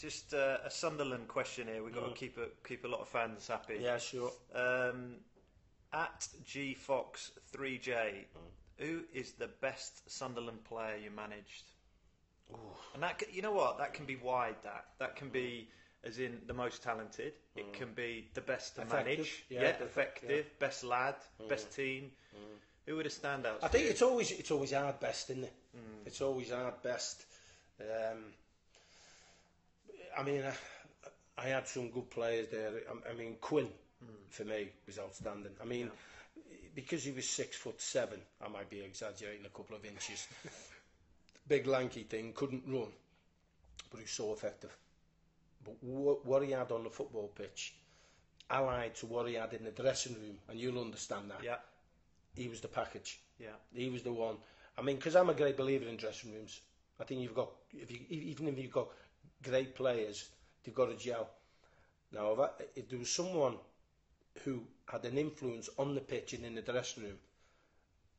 just a Sunderland question here. We've got to keep a lot of fans happy. Yeah, sure. At GFox3J, who is the best Sunderland player you managed? Ooh. And that, you know what, that can be wide. That can be as in the most talented. It can be the best to manage. Effective. Best lad, best team. Who were the standouts? I think it's always hard best, isn't it? It's always hard best. I mean, I had some good players there. I mean, Quinn for me was outstanding. I mean, because he was 6'7", I might be exaggerating a couple of inches. Big lanky thing, couldn't run, but he was so effective. But what he had on the football pitch, allied to what he had in the dressing room, and you'll understand that. Yeah. He was the package. Yeah. He was the one. I mean, because I'm a great believer in dressing rooms. I think even if you've got great players, they've got to gel. Now, if there was someone who had an influence on the pitch and in the dressing room,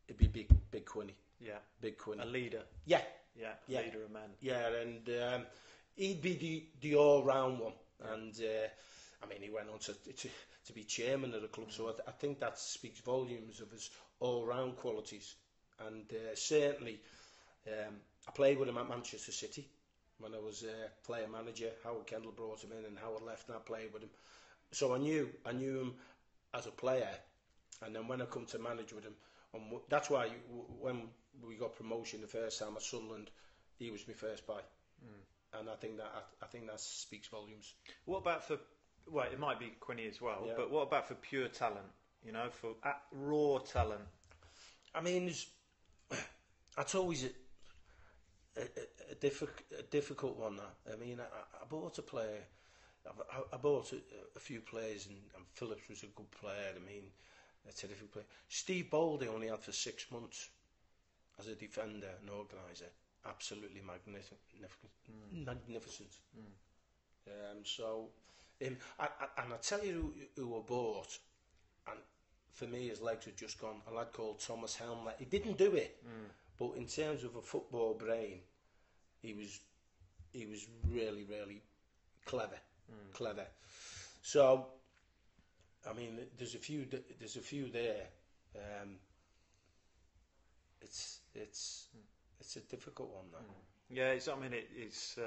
it'd be Big Quinny. Yeah. Big Quinny. A leader. Yeah. Yeah. Leader of men. Yeah, and he'd be the all-round one. And I mean, he went on to be chairman of the club, so I think that speaks volumes of his all-round qualities. And certainly, I played with him at Manchester City when I was player manager. Howard Kendall brought him in, and Howard left, and I played with him. So I knew him as a player, and then when I come to manage with him, that's why when we got promotion the first time at Sunderland, he was my first buy, and I think that speaks volumes. What about for? Well, it might be Quinny as well, Yeah. but what about for pure talent? You know, for raw talent. I mean, that's always a difficult one. That. I mean, I bought a player. I bought a few players, and Phillips was a good player. I mean, a terrific player. Steve Boldy only had for 6 months as a defender and organiser. Absolutely magnificent. So, and I tell you who I bought, and for me his legs had just gone. A lad called Thomas Helmlet. He didn't do it, but in terms of a football brain, he was really, really clever. So, I mean, there's a few there. It's a difficult one, though. Yeah, I mean, it's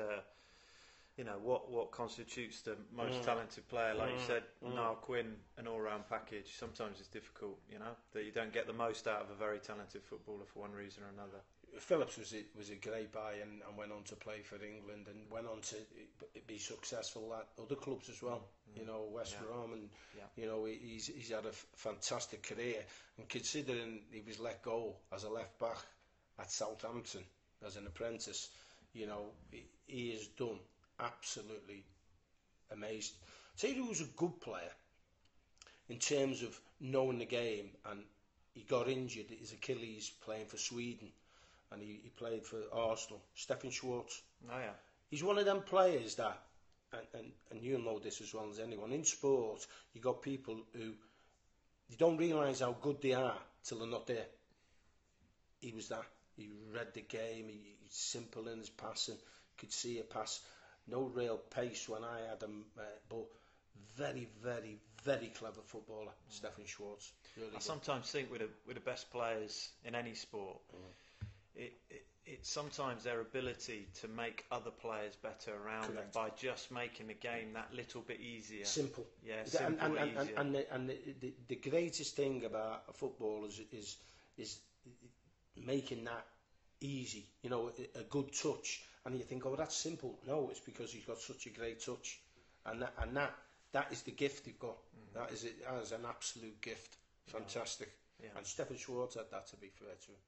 you know, what constitutes the most talented player? Like you said, Niall Quinn, an all-round package. Sometimes it's difficult, you know, that you don't get the most out of a very talented footballer for one reason or another. Phillips was a great buy and went on to play for England and went on to be successful at other clubs as well. You know, West Brom, and you know, he's had a fantastic career. And considering he was let go as a left back at Southampton as an apprentice, you know, he has done absolutely amazing. Say he was a good player in terms of knowing the game, and he got injured, his Achilles, playing for Sweden, and he played for Arsenal. Stefan Schwarz. Oh yeah. He's one of them players that, and you'll know this as well as anyone, in sport you got people who you don't realise how good they are till they're not there. He was that. He read the game, he's simple in his passing, could see a pass, no real pace when I had him, but very, very, very clever footballer, Stefan Schwarz. Really I sometimes think with the best players in any sport, it's sometimes their ability to make other players better around them by just making the game that little bit easier. Simple. Yeah, simple, easier. And the greatest thing about a football is making that easy. You know, a good touch, and you think, oh, that's simple. No, it's because he's got such a great touch, and that is the gift you've got. That is an absolute gift. Fantastic. Yeah. And Stefan Schwarz had that, to be fair to him.